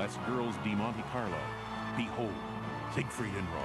Les Girls di Monte Carlo. Behold, Siegfried and Roy.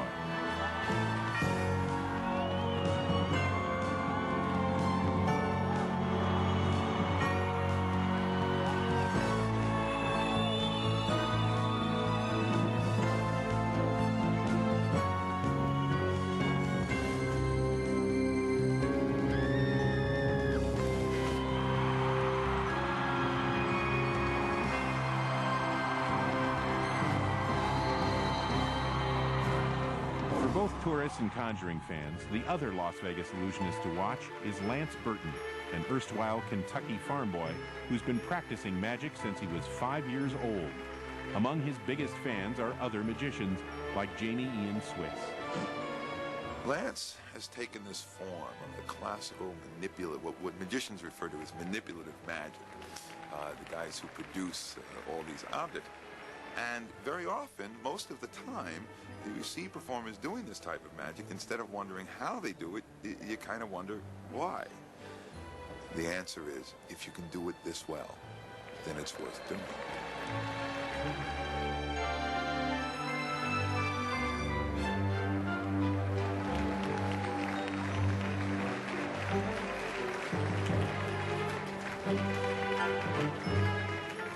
For both tourists and Conjuring fans, the other Las Vegas illusionist to watch is Lance Burton, an erstwhile Kentucky farm boy who's been practicing magic since he was 5 years old. Among his biggest fans are other magicians like Jamie Ian Swiss. Lance has taken this form of the classical what magicians refer to as manipulative magic, the guys who produce all these objects. And very often, most of the time, you see performers doing this type of magic, instead of wondering how they do it, you kind of wonder why. The answer is, if you can do it this well, then it's worth doing.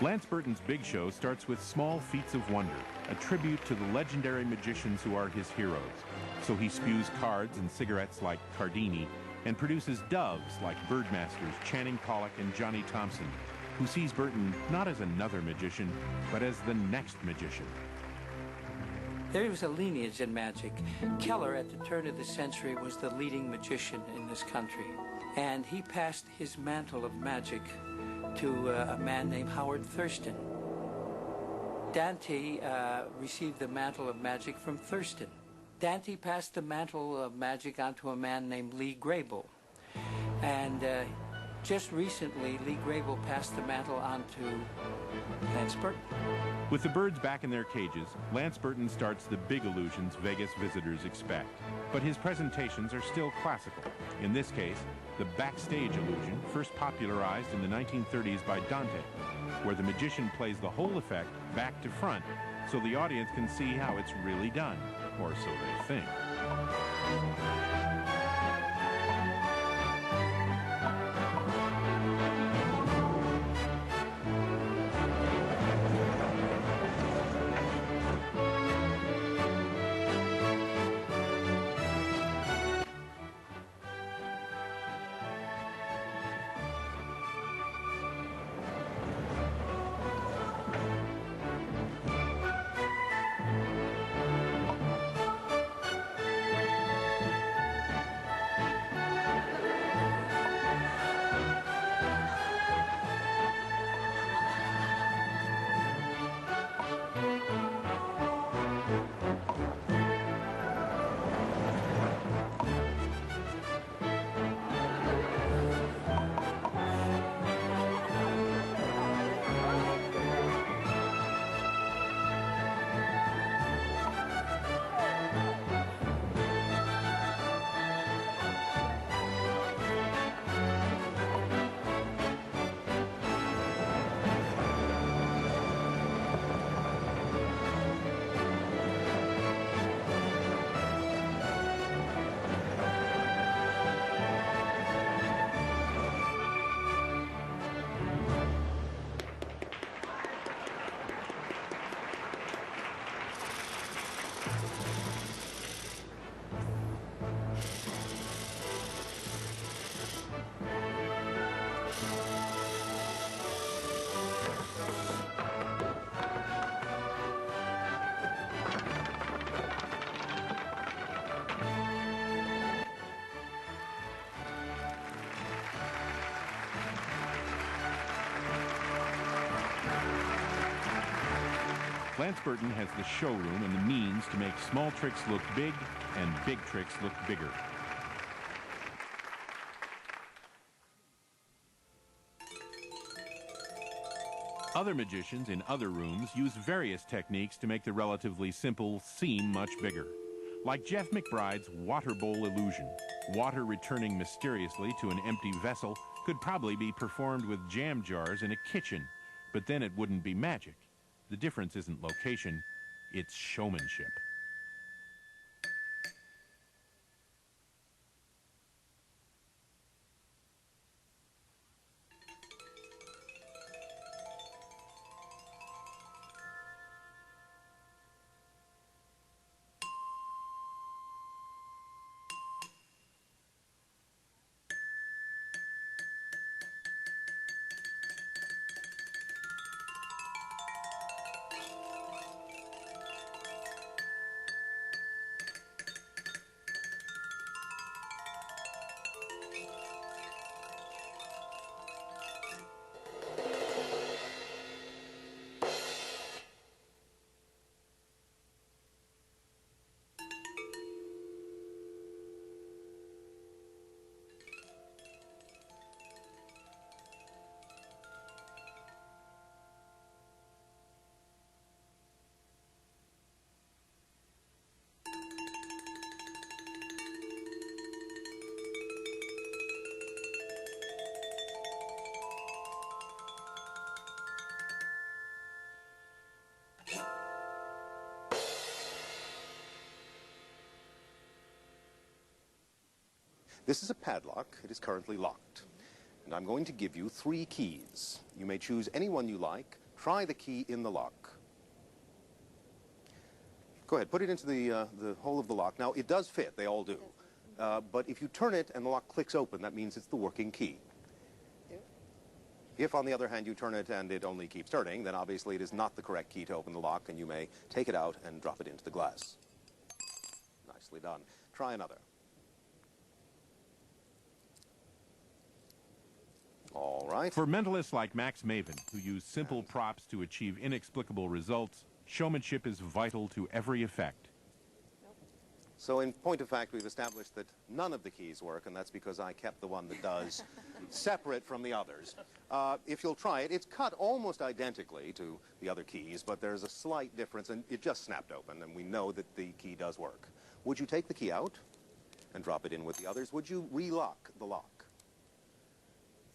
Lance Burton's big show starts with small feats of wonder, a tribute to the legendary magicians who are his heroes. So he spews cards and cigarettes like Cardini, and produces doves like birdmasters Channing Pollock and Johnny Thompson, who sees Burton not as another magician, but as the next magician. There was a lineage in magic. Keller, at the turn of the century, was the leading magician in this country. And he passed his mantle of magic to a man named Howard Thurston. Dante received the mantle of magic from Thurston. Dante passed the mantle of magic on to a man named Lee Grable. And just recently, Lee Grable passed the mantle on to Lance Burton. With the birds back in their cages, Lance Burton starts the big illusions Vegas visitors expect. But his presentations are still classical. In this case, the backstage illusion, first popularized in the 1930s by Dante, where the magician plays the whole effect back to front so the audience can see how it's really done, or so they think. Lance Burton has the showroom and the means to make small tricks look big and big tricks look bigger. Other magicians in other rooms use various techniques to make the relatively simple seem much bigger. Like Jeff McBride's water bowl illusion. Water returning mysteriously to an empty vessel could probably be performed with jam jars in a kitchen, but then it wouldn't be magic. The difference isn't location, it's showmanship. This is a padlock. It is currently locked. And I'm going to give you 3 keys. You may choose any one you like. Try the key in the lock. Go ahead, put it into the hole of the lock. Now, it does fit. They all do. But if you turn it and the lock clicks open, that means it's the working key. If, on the other hand, you turn it and it only keeps turning, then obviously it is not the correct key to open the lock, and you may take it out and drop it into the glass. Nicely done. Try another. All right. For mentalists like Max Maven, who use simple props to achieve inexplicable results, showmanship is vital to every effect. So in point of fact, we've established that none of the keys work, and that's because I kept the one that does separate from the others. If you'll try it, it's cut almost identically to the other keys, but there's a slight difference, and it just snapped open, and we know that the key does work. Would you take the key out and drop it in with the others? Would you relock the lock?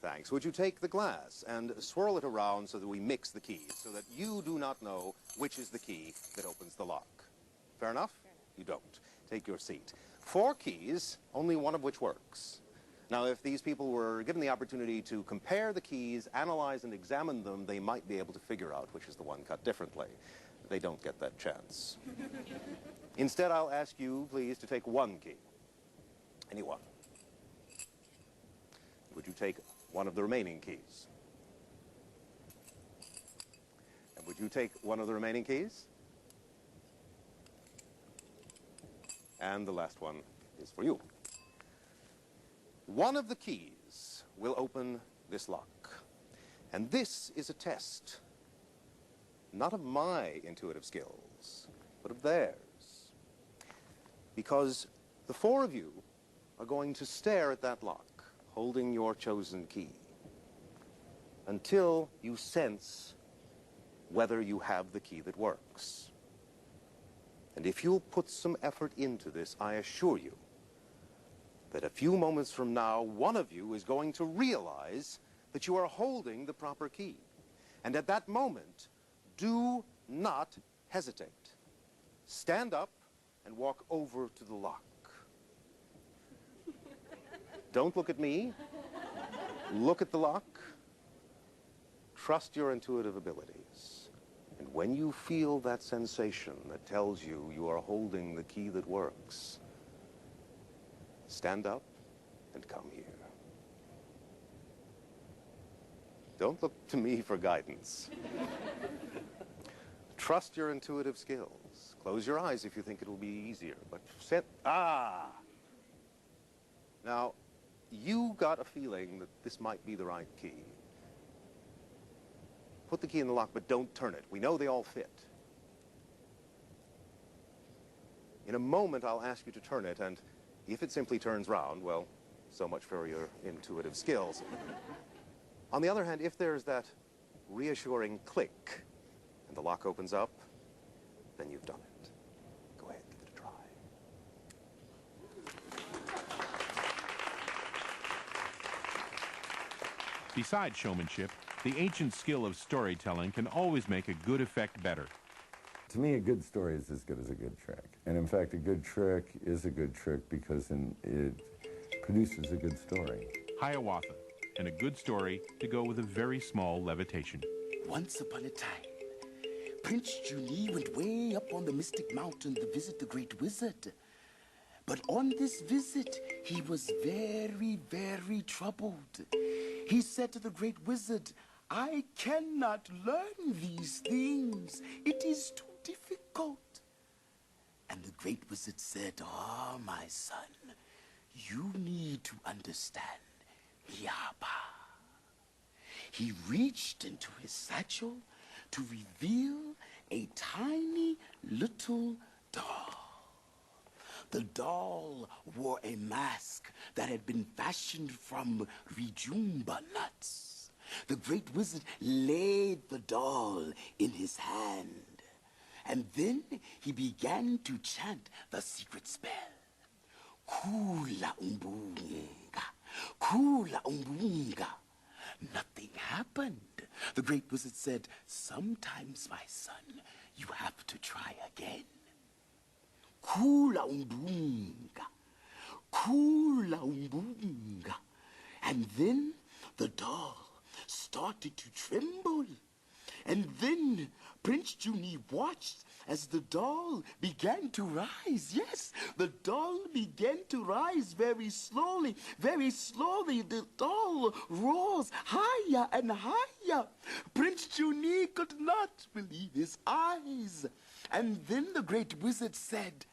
Thanks. Would you take the glass and swirl it around so that we mix the keys, so that you do not know which is the key that opens the lock? Fair enough? You don't. Take your seat. 4 keys, only one of which works. Now, if these people were given the opportunity to compare the keys, analyze and examine them, they might be able to figure out which is the one cut differently. They don't get that chance. Instead, I'll ask you, please, to take 1 key. Any one. Would you take one of the remaining keys? And would you take one of the remaining keys? And the last one is for you. One of the keys will open this lock. And this is a test, not of my intuitive skills, but of theirs. Because the 4 of you are going to stare at that lock, holding your chosen key, until you sense whether you have the key that works. And if you'll put some effort into this, I assure you that a few moments from now, one of you is going to realize that you are holding the proper key. And at that moment, do not hesitate. Stand up and walk over to the lock. Don't look at me. Look at the lock. Trust your intuitive abilities. And when you feel that sensation that tells you you are holding the key that works, stand up and come here. Don't look to me for guidance. Trust your intuitive skills. Close your eyes if you think it will be easier, but Now, you got a feeling that this might be the right key. Put the key in the lock, but don't turn it. We know they all fit. In a moment, I'll ask you to turn it, and if it simply turns round, well, so much for your intuitive skills. On the other hand, if there's that reassuring click, and the lock opens up, then you've done it. Go ahead, give it a try. Besides showmanship, the ancient skill of storytelling can always make a good effect better. To me, a good story is as good as a good trick. And in fact, a good trick is a good trick because it produces a good story. Hiawatha, and a good story to go with a very small levitation. Once upon a time, Prince Junie went way up on the Mystic Mountain to visit the Great Wizard. But on this visit, he was very, very troubled. He said to the Great Wizard, "I cannot learn these things. It is too difficult." And the Great Wizard said, "Ah, my son, you need to understand Miyaba." He reached into his satchel to reveal a tiny little doll. The doll wore a mask that had been fashioned from rejumba nuts. The Great Wizard laid the doll in his hand, and then he began to chant the secret spell. Kula umbunga, kula umbunga. Nothing happened. The Great Wizard said, "Sometimes, my son, you have to try again. Kula umbunga, kula umbunga." And then the doll started to tremble. And then Prince Junie watched as the doll began to rise. Yes, the doll began to rise very slowly. Very slowly, the doll rose higher and higher. Prince Junie could not believe his eyes. And then the Great Wizard said,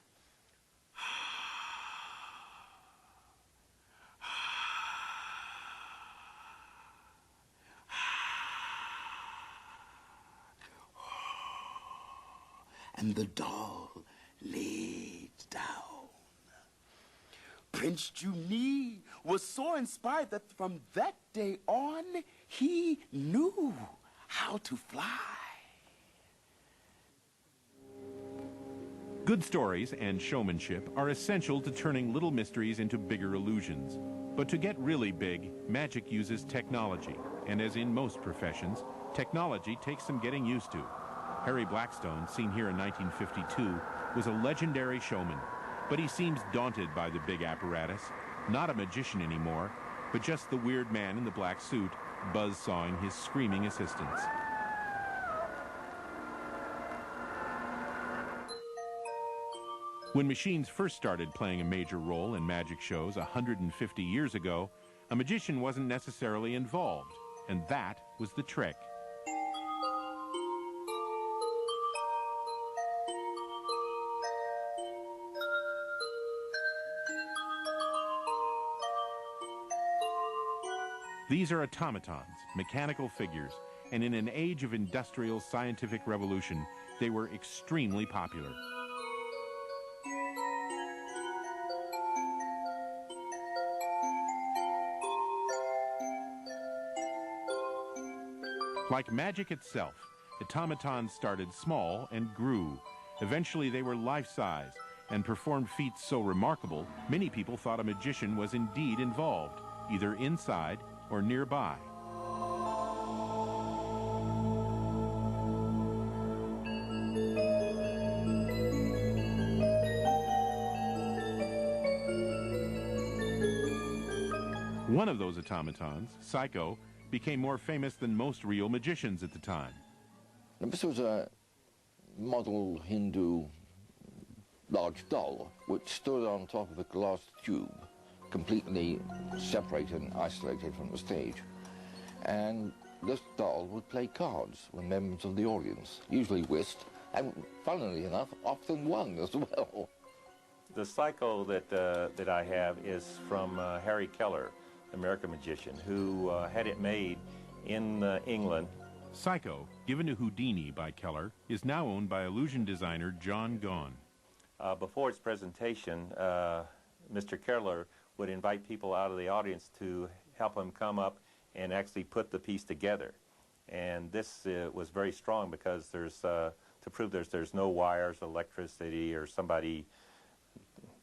and the doll laid down. Prince Junie was so inspired that from that day on, he knew how to fly. Good stories and showmanship are essential to turning little mysteries into bigger illusions. But to get really big, magic uses technology. And as in most professions, technology takes some getting used to. Harry Blackstone, seen here in 1952, was a legendary showman. But he seems daunted by the big apparatus. Not a magician anymore, but just the weird man in the black suit, buzz-sawing his screaming assistants. When machines first started playing a major role in magic shows 150 years ago, a magician wasn't necessarily involved, and that was the trick. These are automatons, mechanical figures, and in an age of industrial scientific revolution, they were extremely popular. Like magic itself, automatons started small and grew. Eventually they were life-size and performed feats so remarkable, many people thought a magician was indeed involved, either inside or nearby. One of those automatons, Psycho, became more famous than most real magicians at the time. Now, this was a model Hindu large doll which stood on top of a glass tube, completely separated and isolated from the stage. And this doll would play cards with members of the audience, usually whist, and funnily enough, often won as well. The Psycho that I have is from Harry Keller, American magician, who had it made in England. Psycho, given to Houdini by Keller, is now owned by illusion designer John Gahn. Before its presentation, Mr. Keller would invite people out of the audience to help him come up and actually put the piece together. And this was very strong because there's, to prove there's no wires, electricity, or somebody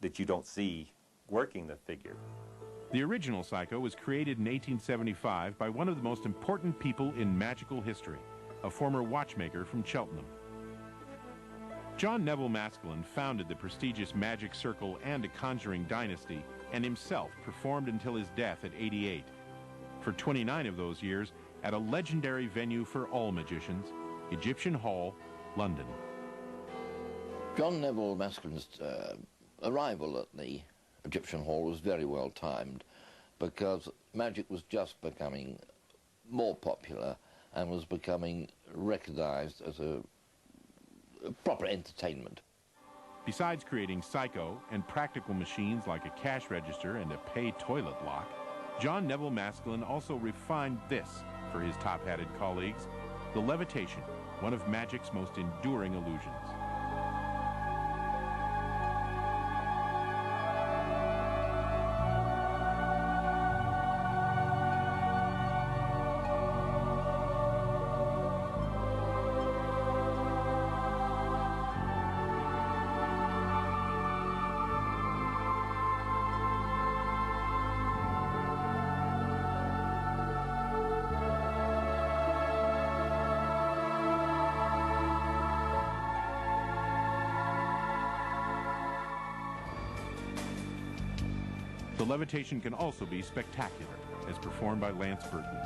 that you don't see working the figure. The original Psycho was created in 1875 by one of the most important people in magical history, a former watchmaker from Cheltenham. John Neville Maskelyne founded the prestigious magic circle and a conjuring dynasty, and himself performed until his death at 88. For 29 of those years, at a legendary venue for all magicians, Egyptian Hall, London. John Neville Maskelyne's arrival at the Egyptian Hall was very well timed, because magic was just becoming more popular and was becoming recognized as a proper entertainment. Besides creating Psycho and practical machines like a cash register and a pay toilet lock, John Neville Maskelyne also refined this for his top-hatted colleagues, the levitation, one of magic's most enduring illusions. The levitation can also be spectacular, as performed by Lance Burton.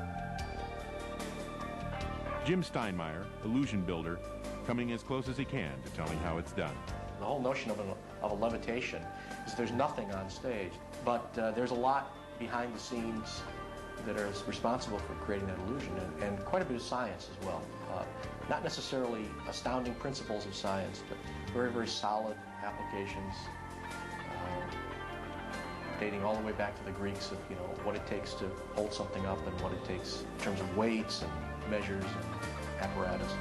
Jim Steinmeier, illusion builder, coming as close as he can to telling how it's done. The whole notion of a levitation is there's nothing on stage, but there's a lot behind the scenes that are responsible for creating that illusion, and quite a bit of science as well. Not necessarily astounding principles of science, but very, very solid applications, dating all the way back to the Greeks of, what it takes to hold something up and what it takes in terms of weights and measures and apparatus.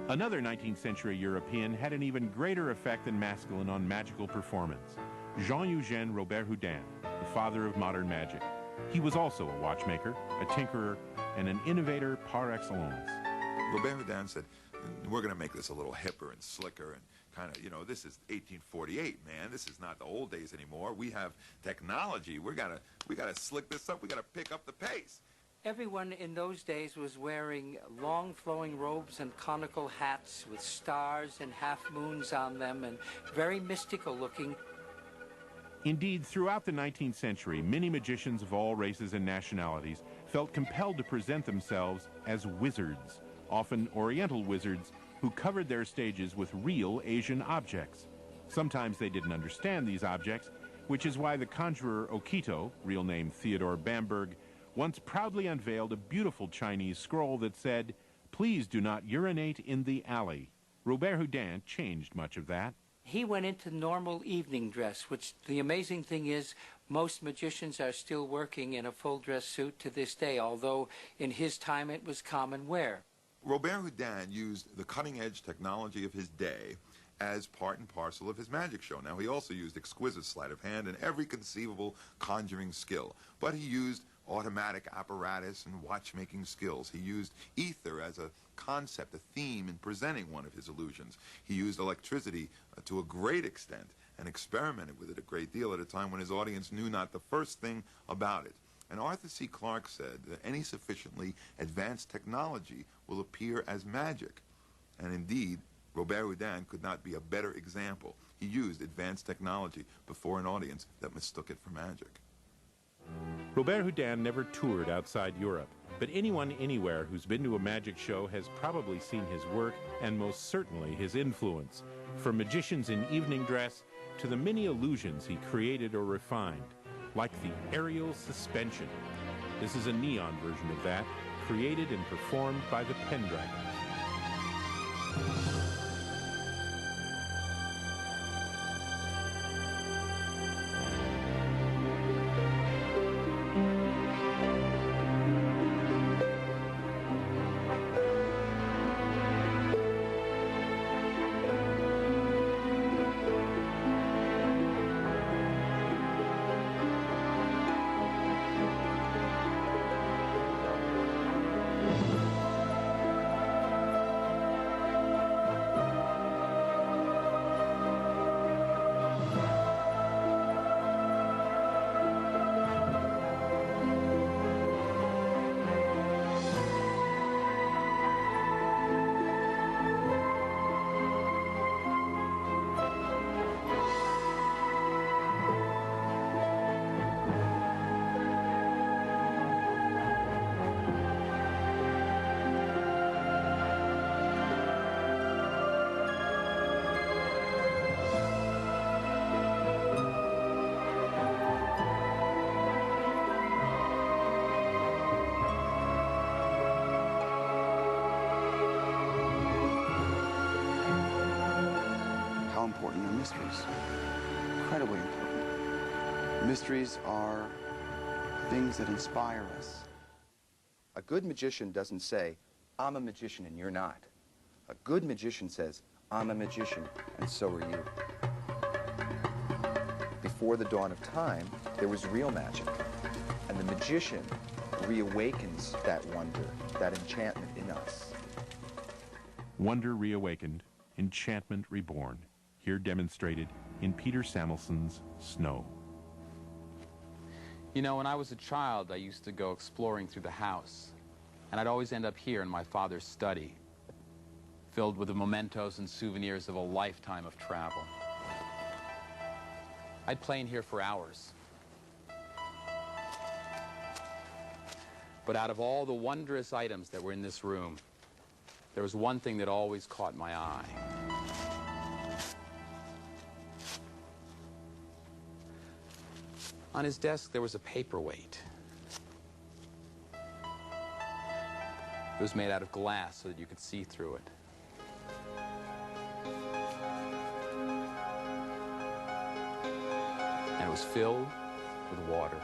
Another 19th century European had an even greater effect than Maskelyne on magical performance. Jean-Eugène Robert Houdin, the father of modern magic. He was also a watchmaker, a tinkerer, and an innovator par excellence. Robert Houdin said, we're going to make this a little hipper and slicker and kind of, this is 1848, man. This is not the old days anymore. We have technology. We got to slick this up. We got to pick up the pace. Everyone in those days was wearing long flowing robes and conical hats with stars and half moons on them and very mystical looking. Indeed, throughout the 19th century, many magicians of all races and nationalities felt compelled to present themselves as wizards, often Oriental wizards who covered their stages with real Asian objects. Sometimes they didn't understand these objects, which is why the conjurer Okito, real name Theodore Bamberg, once proudly unveiled a beautiful Chinese scroll that said, "Please do not urinate in the alley." Robert Houdin changed much of that. He went into normal evening dress, which the amazing thing is most magicians are still working in a full dress suit to this day, although in his time it was common wear. Robert Houdin used the cutting-edge technology of his day as part and parcel of his magic show. Now, he also used exquisite sleight of hand and every conceivable conjuring skill, but he used automatic apparatus and watchmaking skills. He used ether as a concept, a theme in presenting one of his illusions. He used electricity to a great extent and experimented with it a great deal at a time when his audience knew not the first thing about it. And Arthur C. Clarke said that any sufficiently advanced technology will appear as magic. And indeed, Robert Houdin could not be a better example. He used advanced technology before an audience that mistook it for magic. Robert Houdin never toured outside Europe, but anyone anywhere who's been to a magic show has probably seen his work and most certainly his influence, from magicians in evening dress to the many illusions he created or refined, like the aerial suspension. This is a neon version of that, created and performed by the Pendragons. important are mysteries. Incredibly important. Mysteries are things that inspire us. A good magician doesn't say, I'm a magician and you're not. A good magician says, I'm a magician and so are you. Before the dawn of time, there was real magic. And the magician reawakens that wonder, that enchantment in us. Wonder reawakened, enchantment reborn, here demonstrated in Peter Samelson's Snow. You know, when I was a child, I used to go exploring through the house, and I'd always end up here in my father's study, filled with the mementos and souvenirs of a lifetime of travel. I'd play in here for hours. But out of all the wondrous items that were in this room, there was one thing that always caught my eye. On his desk, there was a paperweight. It was made out of glass so that you could see through it. And it was filled with water.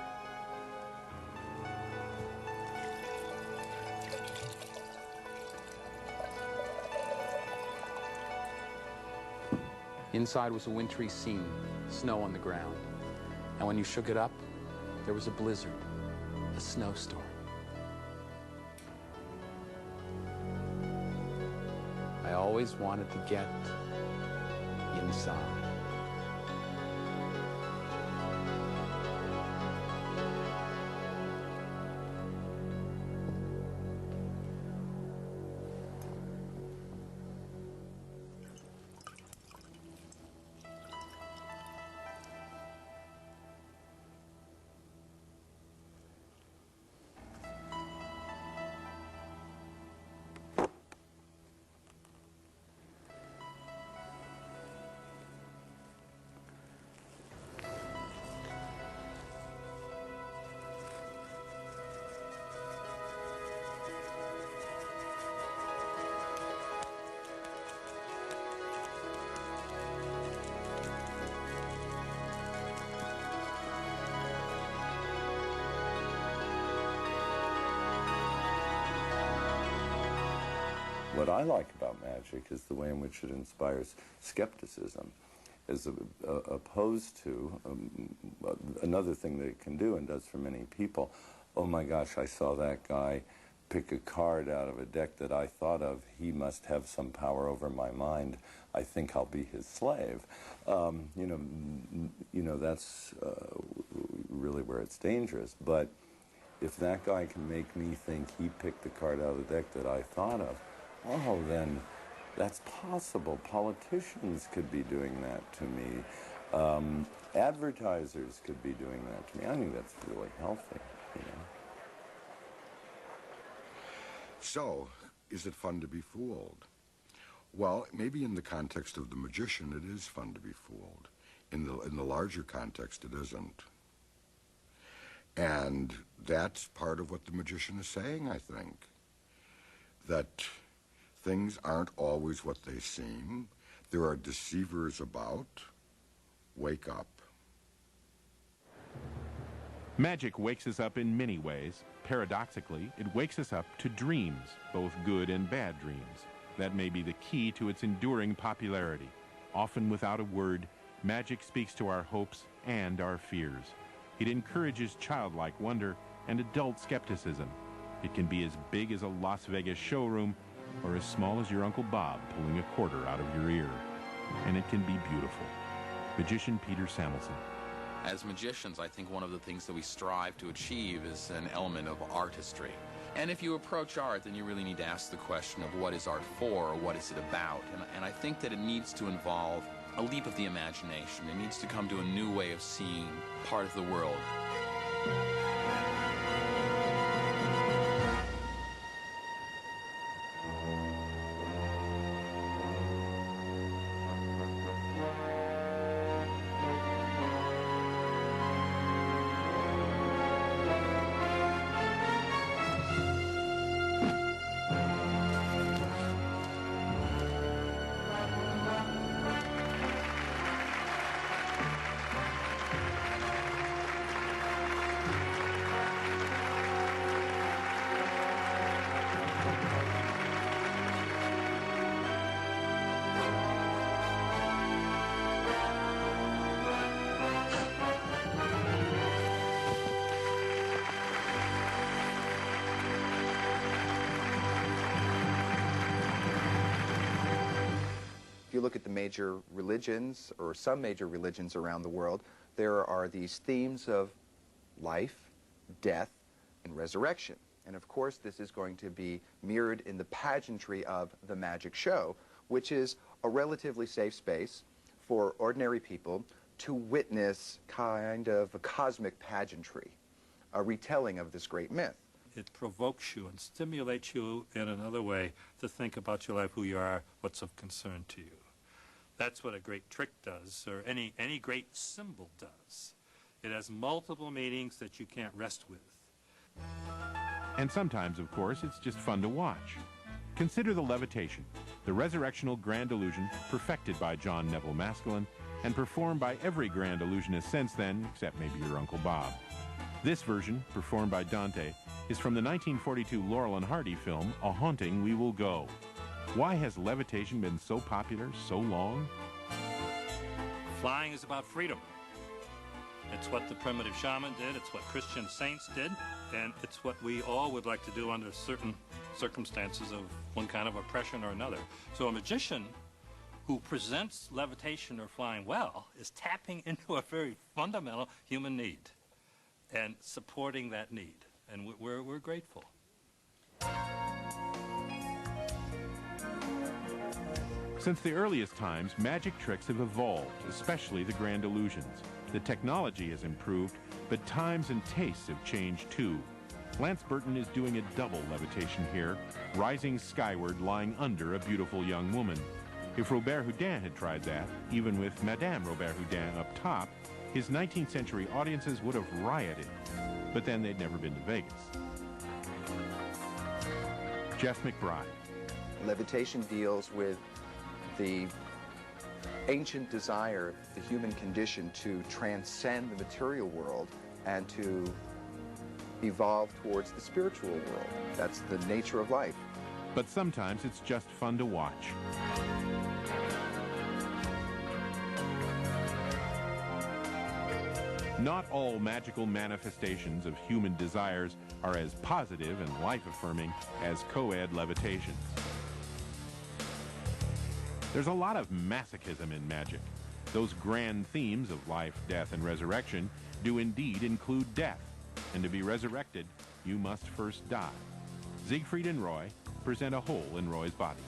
Inside was a wintry scene, snow on the ground. And when you shook it up, there was a blizzard, a snowstorm. I always wanted to get inside. What I like about magic is the way in which it inspires skepticism, as opposed to another thing that it can do and does for many people. Oh my gosh, I saw that guy pick a card out of a deck that I thought of. He must have some power over my mind. I think I'll be his slave. That's really where it's dangerous. But if that guy can make me think he picked the card out of the deck that I thought of, oh, then that's possible. Politicians could be doing that to me. Advertisers could be doing that to me. I think that's really healthy, you know. So, is it fun to be fooled? Well, maybe in the context of the magician, it is fun to be fooled. In the larger context, it isn't. And that's part of what the magician is saying, I think. That things aren't always what they seem. There are deceivers about. Wake up. Magic wakes us up in many ways. Paradoxically, it wakes us up to dreams, both good and bad dreams. That may be the key to its enduring popularity. Often without a word, magic speaks to our hopes and our fears. It encourages childlike wonder and adult skepticism. It can be as big as a Las Vegas showroom or as small as your Uncle Bob pulling a quarter out of your ear. And it can be beautiful. Magician Peter Samelson. As magicians, I think one of the things that we strive to achieve is an element of artistry. And if you approach art, then you really need to ask the question of what is art for, or what is it about? And I think that it needs to involve a leap of the imagination. It needs to come to a new way of seeing part of the world. look at the major religions, or some major religions around the world, there are these themes of life, death, and resurrection. And of course, this is going to be mirrored in the pageantry of the magic show, which is a relatively safe space for ordinary people to witness kind of a cosmic pageantry, a retelling of this great myth. It provokes you and stimulates you in another way to think about your life, who you are, what's of concern to you. That's what a great trick does, or any great symbol does. It has multiple meanings that you can't rest with. And sometimes, of course, it's just fun to watch. Consider the levitation, the resurrectional grand illusion perfected by John Neville Maskelyne and performed by every grand illusionist since then, except maybe your Uncle Bob. This version, performed by Dante, is from the 1942 Laurel and Hardy film, A Haunting We Will Go. Why has levitation been so popular so long? Flying is about freedom. It's what the primitive shaman did, it's what Christian saints did, and it's what we all would like to do under certain circumstances of one kind of oppression or another. So a magician who presents levitation or flying well is tapping into a very fundamental human need and supporting that need. And we're grateful. Since the earliest times, magic tricks have evolved, especially the grand illusions. The technology has improved, but times and tastes have changed too. Lance Burton is doing a double levitation here, rising skyward, lying under a beautiful young woman. If Robert Houdin had tried that, even with Madame Robert Houdin up top, his 19th century audiences would have rioted. But then they'd never been to Vegas. Jeff McBride. Levitation deals with the ancient desire, the human condition, to transcend the material world and to evolve towards the spiritual world. That's the nature of life. But sometimes it's just fun to watch. Not all magical manifestations of human desires are as positive and life-affirming as co-ed levitations. There's a lot of masochism in magic. Those grand themes of life, death, and resurrection do indeed include death. And to be resurrected, you must first die. Siegfried and Roy present A Hole in Roy's Body.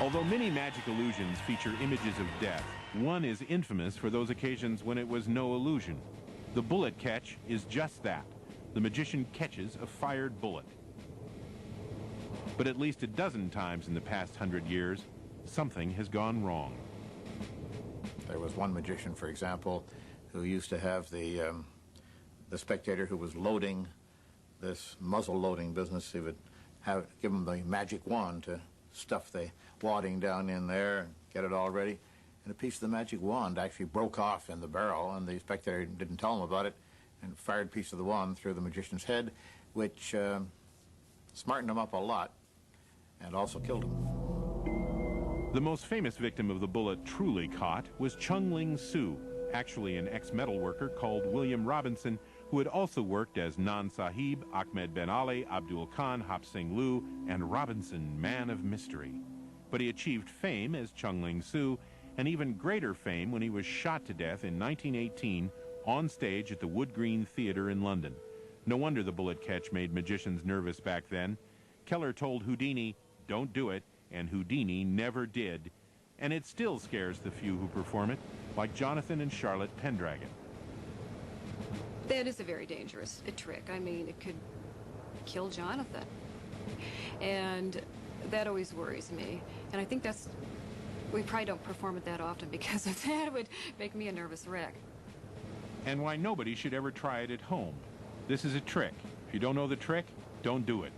Although many magic illusions feature images of death, one is infamous for those occasions when it was no illusion. The bullet catch is just that. The magician catches a fired bullet. But at least a dozen times in the past 100 years, something has gone wrong. There was one magician, for example, who used to have the spectator who was loading this muzzle loading business. He would give him the magic wand to stuff the wadding down in there and get it all ready. And a piece of the magic wand actually broke off in the barrel, and the spectator didn't tell him about it. and fired a piece of the wand through the magician's head, which smartened him up a lot and also killed him. The most famous victim of the bullet truly caught was Chung-Ling Soo, actually an ex-metal worker called William Robinson, who had also worked as Nan Sahib, Ahmed Ben Ali, Abdul Khan, Hop Sing Lu, and Robinson, Man of Mystery. But he achieved fame as Chung-Ling Soo, and even greater fame when he was shot to death in 1918 on stage at the Wood Green Theatre in London. No wonder the bullet catch made magicians nervous back then. Keller told Houdini, "Don't do it," and Houdini never did. And it still scares the few who perform it, like Jonathan and Charlotte Pendragon. That is a very dangerous trick. I mean, it could kill Jonathan. And that always worries me. And I think we probably don't perform it that often because of that. It would make me a nervous wreck. And why nobody should ever try it at home. This is a trick. If you don't know the trick, don't do it.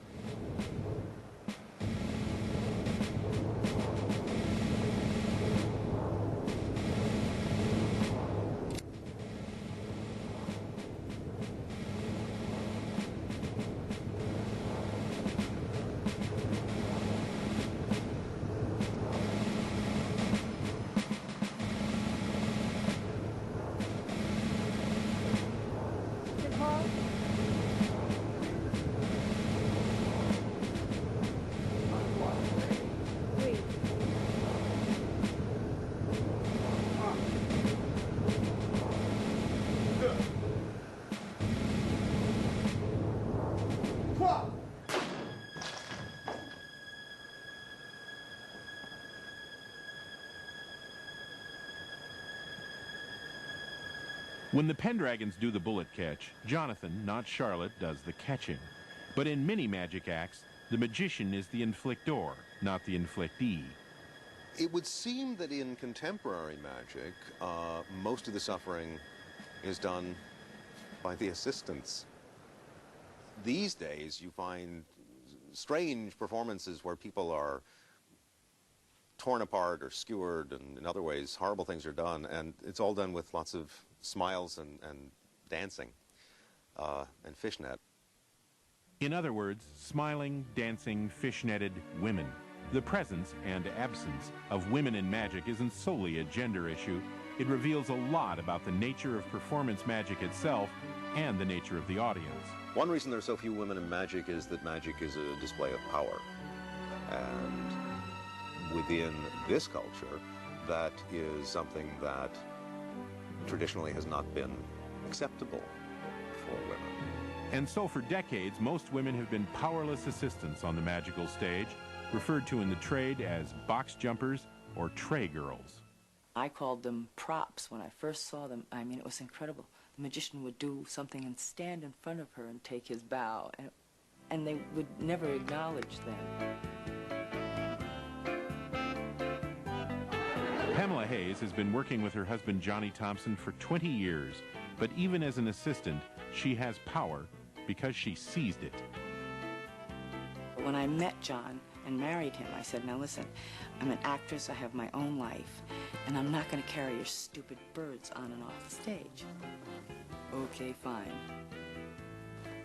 When the Pendragons do the bullet catch, Jonathan, not Charlotte, does the catching. But in many magic acts, the magician is the inflictor, not the inflictee. It would seem that in contemporary magic, most of the suffering is done by the assistants. These days, you find strange performances where people are torn apart or skewered, and in other ways, horrible things are done, and it's all done with lots of smiles and dancing and fishnet. In other words, smiling, dancing, fishnetted women. The presence and absence of women in magic isn't solely a gender issue. It reveals a lot about the nature of performance magic itself and the nature of the audience. One reason there are so few women in magic is that magic is a display of power. And within this culture, that is something that traditionally has not been acceptable for women. And so for decades, most women have been powerless assistants on the magical stage, referred to in the trade as box jumpers or tray girls. I called them props when I first saw them. I mean, it was incredible. The magician would do something and stand in front of her and take his bow, and they would never acknowledge them. Pamela Hayes has been working with her husband Johnny Thompson for 20 years, but even as an assistant, she has power because she seized it. When I met John and married him, I said, now listen, I'm an actress, I have my own life, and I'm not going to carry your stupid birds on and off the stage. Okay, fine.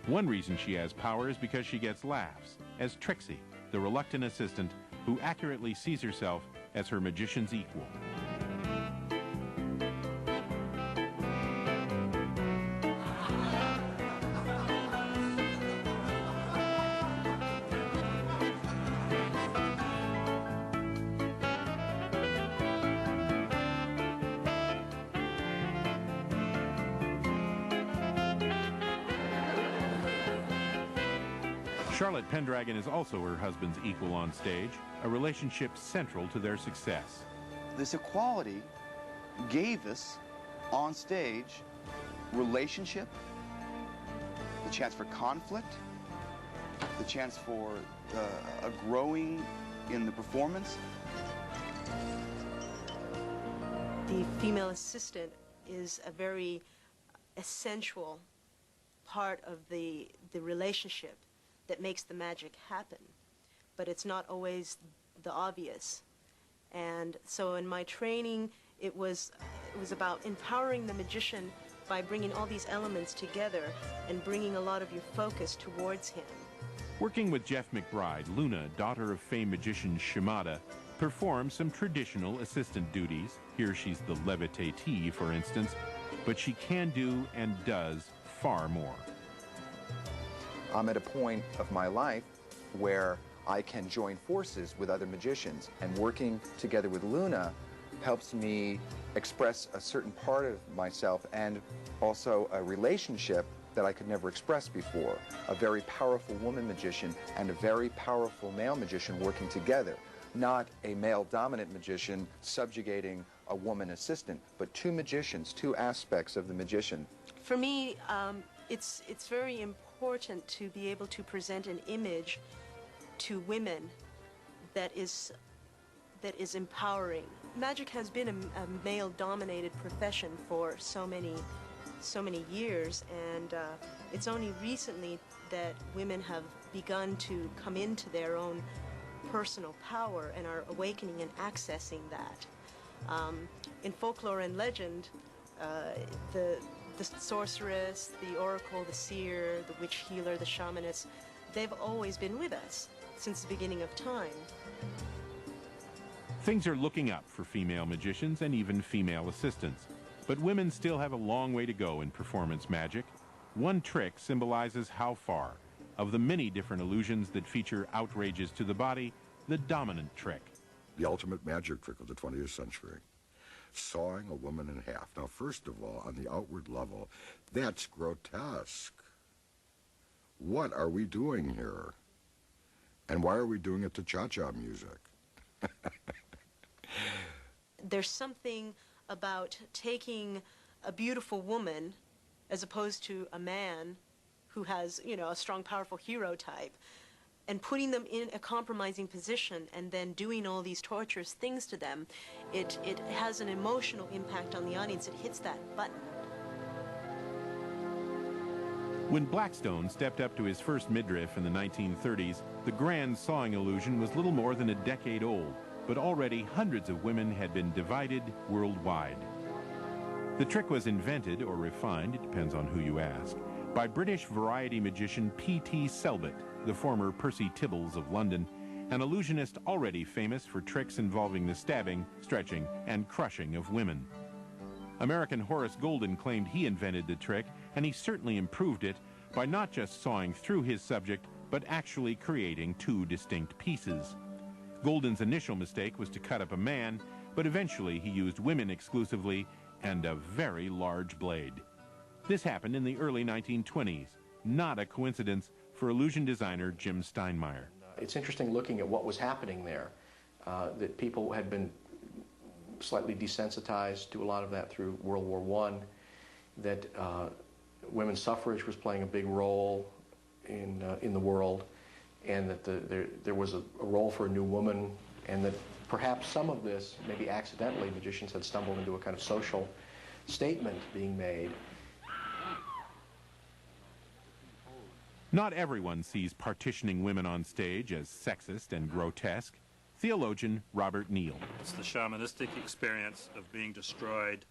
One reason she has power is because she gets laughs, as Trixie, the reluctant assistant who accurately sees herself as her magician's equal. Charlotte Pendragon is also her husband's equal on stage, a relationship central to their success. This equality gave us, on stage, relationship, the chance for conflict, the chance for a growing in the performance. The female assistant is a very essential part of the relationship that makes the magic happen, but it's not always the obvious. And so in my training, it was about empowering the magician by bringing all these elements together and bringing a lot of your focus towards him. Working with Jeff McBride, Luna, daughter of famed magician Shimada, performs some traditional assistant duties. Here she's the levitatee, for instance, but she can do and does far more. I'm at a point of my life where I can join forces with other magicians, and working together with Luna helps me express a certain part of myself and also a relationship that I could never express before. A very powerful woman magician and a very powerful male magician working together. Not a male-dominant magician subjugating a woman assistant, but two magicians, two aspects of the magician. For me, it's very important to be able to present an image to women that is empowering. Magic has been a male-dominated profession for so many years, and it's only recently that women have begun to come into their own personal power and are awakening and accessing that. In folklore and legend, the sorceress, the oracle, the seer, the witch healer, the shamaness, they've always been with us since the beginning of time. Things are looking up for female magicians and even female assistants. But women still have a long way to go in performance magic. One trick symbolizes how far. Of the many different illusions that feature outrages to the body, the dominant trick. The ultimate magic trick of the 20th century. Sawing a woman in half. Now, first of all, on the outward level, that's grotesque. What are we doing here? And why are we doing it to cha-cha music? There's something about taking a beautiful woman as opposed to a man who has, you know, a strong, powerful hero type, and putting them in a compromising position and then doing all these torturous things to them. It has an emotional impact on the audience. It hits that button. When Blackstone stepped up to his first midriff in the 1930s, the grand sawing illusion was little more than a decade old, but already hundreds of women had been divided worldwide. The trick was invented or refined, it depends on who you ask, by British variety magician P.T. Selbit, the former Percy Tibbles of London, an illusionist already famous for tricks involving the stabbing, stretching, and crushing of women. American Horace Golden claimed he invented the trick, and he certainly improved it by not just sawing through his subject, but actually creating two distinct pieces. Golden's initial mistake was to cut up a man, but eventually he used women exclusively and a very large blade. This happened in the early 1920s, not a coincidence for illusion designer Jim Steinmeier. It's interesting looking at what was happening there, that people had been slightly desensitized to a lot of that through World War I, that women's suffrage was playing a big role in the world, and that there was a role for a new woman, and that perhaps some of this, maybe accidentally, magicians had stumbled into a kind of social statement being made. Not everyone sees partitioning women on stage as sexist and grotesque. Theologian Robert Neal. It's the shamanistic experience of being destroyed,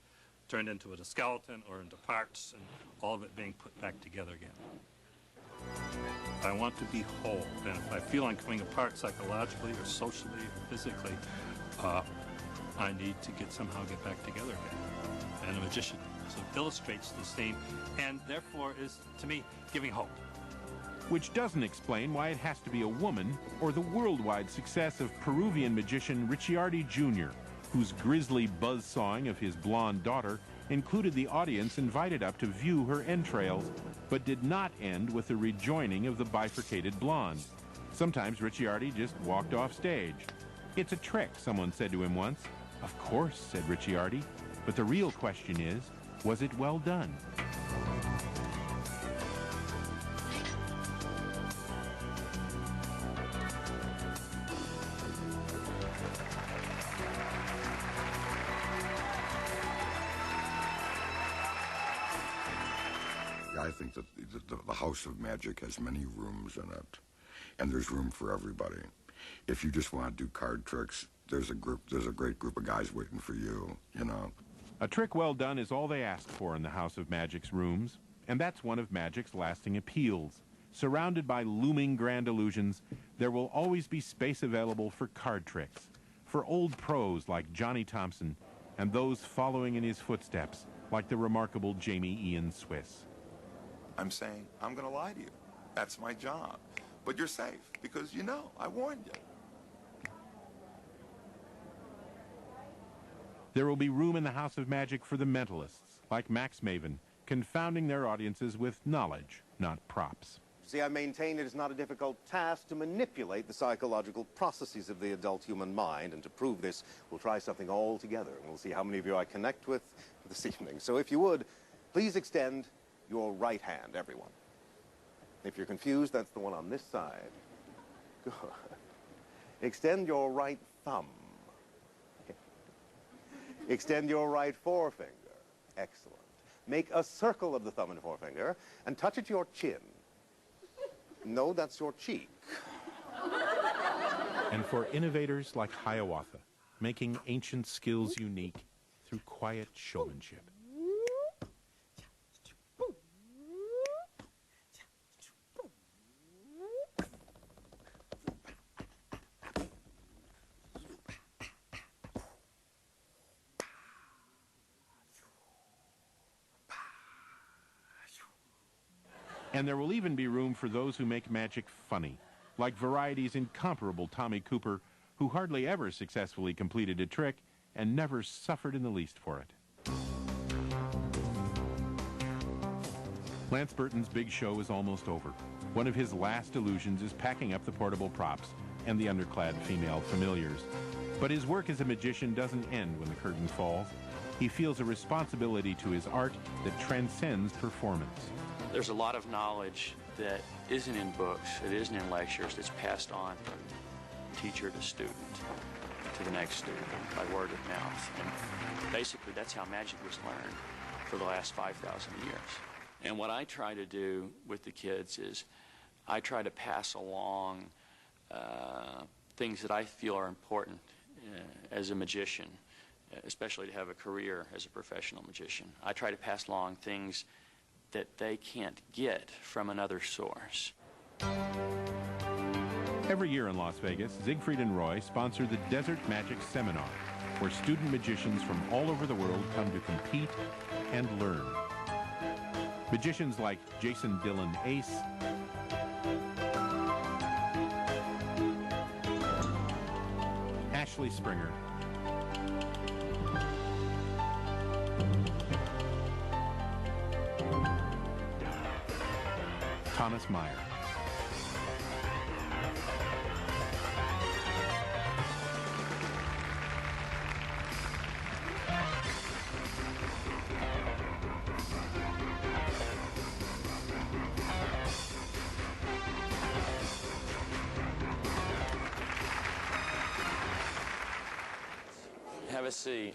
turned into a skeleton or into parts, and all of it being put back together again. I want to be whole, and if I feel I'm coming apart psychologically or socially or physically, I need to somehow get back together again. And a magician so illustrates this theme, and therefore is, to me, giving hope. Which doesn't explain why it has to be a woman, or the worldwide success of Peruvian magician Ricciardi Jr., whose grisly buzzsawing of his blonde daughter included the audience invited up to view her entrails, but did not end with the rejoining of the bifurcated blonde. Sometimes Ricciardi just walked off stage. "It's a trick," someone said to him once. "Of course," said Ricciardi, "but the real question is, was it well done?" I think that the House of Magic has many rooms in it, and there's room for everybody. If you just want to do card tricks, there's a great group of guys waiting for you, you know. A trick well done is all they ask for in the House of Magic's rooms, and that's one of Magic's lasting appeals. Surrounded by looming grand illusions, there will always be space available for card tricks, for old pros like Johnny Thompson, and those following in his footsteps, like the remarkable Jamie Ian Swiss. I'm saying, I'm going to lie to you. That's my job. But you're safe, because you know, I warned you. There will be room in the House of Magic for the mentalists, like Max Maven, confounding their audiences with knowledge, not props. See, I maintain it is not a difficult task to manipulate the psychological processes of the adult human mind, and to prove this, we'll try something all together, and we'll see how many of you I connect with this evening. So if you would, please extend your right hand, everyone. If you're confused, that's the one on this side. Good. Extend your right thumb. Extend your right forefinger. Excellent. Make a circle of the thumb and forefinger and touch it to your chin. No, that's your cheek. And for innovators like Hiawatha, making ancient skills unique through quiet showmanship. And there will even be room for those who make magic funny, like Variety's incomparable Tommy Cooper, who hardly ever successfully completed a trick and never suffered in the least for it. Lance Burton's big show is almost over. One of his last illusions is packing up the portable props and the underclad female familiars. But his work as a magician doesn't end when the curtain falls. He feels a responsibility to his art that transcends performance. There's a lot of knowledge that isn't in books, it isn't in lectures, that's passed on from teacher to student to the next student by word of mouth. And basically that's how magic was learned for the last 5,000 years. And what I try to do with the kids is I try to pass along things that I feel are important as a magician, especially to have a career as a professional magician. I try to pass along things that they can't get from another source. Every year in Las Vegas, Siegfried and Roy sponsor the Desert Magic Seminar, where student magicians from all over the world come to compete and learn. Magicians like Jason Dillon Ace, Ashley Springer, Thomas Meyer. Have a seat.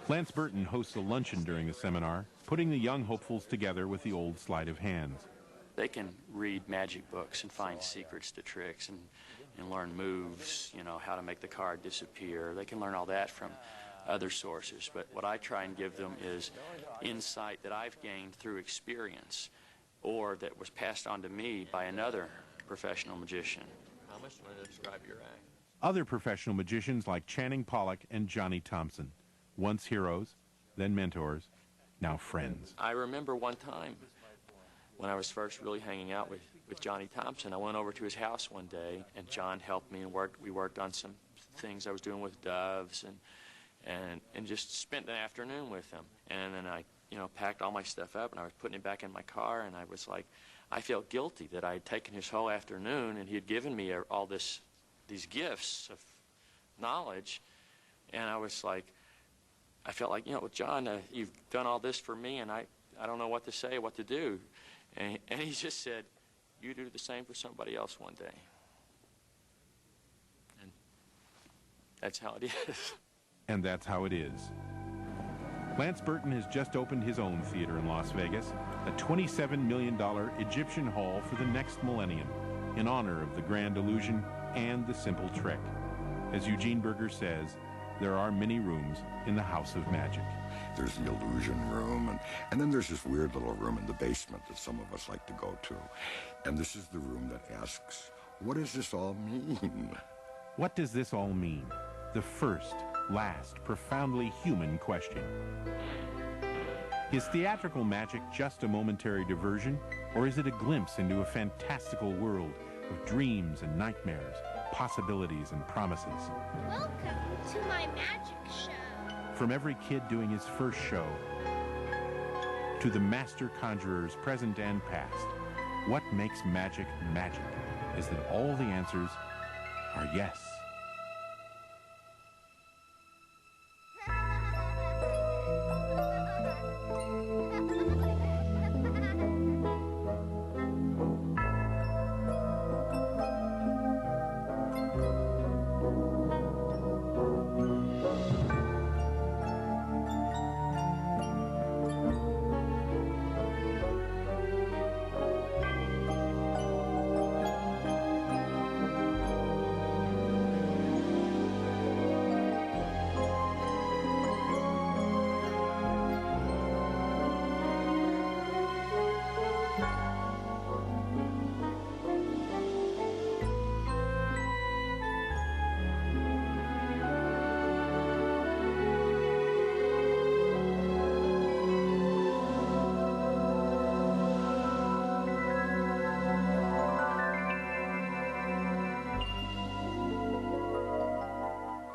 Lance Burton hosts a luncheon during the seminar, putting the young hopefuls together with the old sleight of hand. They can read magic books and find secrets to tricks and learn moves, you know, how to make the card disappear. They can learn all that from other sources. But what I try and give them is insight that I've gained through experience or that was passed on to me by another professional magician. How much do you want to describe your act? Other professional magicians like Channing Pollock and Johnny Thompson, once heroes, then mentors, now friends. I remember one time when I was first really hanging out with Johnny Thompson, I went over to his house one day, and John helped me, and we worked on some things I was doing with doves, and just spent the afternoon with him. And then I, you know, packed all my stuff up, and I was putting it back in my car, and I was like, I felt guilty that I had taken his whole afternoon, and he had given me all these gifts of knowledge, and I was like, I felt like, you know, John, you've done all this for me, and I don't know what to say, what to do. And he just said, you do the same for somebody else one day. And that's how it is. And that's how it is. Lance Burton has just opened his own theater in Las Vegas, a $27 million Egyptian hall for the next millennium, in honor of the grand illusion and the simple trick. As Eugene Berger says, there are many rooms in the House of Magic. There's the illusion room, and then there's this weird little room in the basement that some of us like to go to. And this is the room that asks, what does this all mean? What does this all mean? The first, last, profoundly human question. Is theatrical magic just a momentary diversion, or is it a glimpse into a fantastical world of dreams and nightmares, possibilities and promises? Welcome to my magic show. From every kid doing his first show to the master conjurers present and past, what makes magic magic is that all the answers are yes.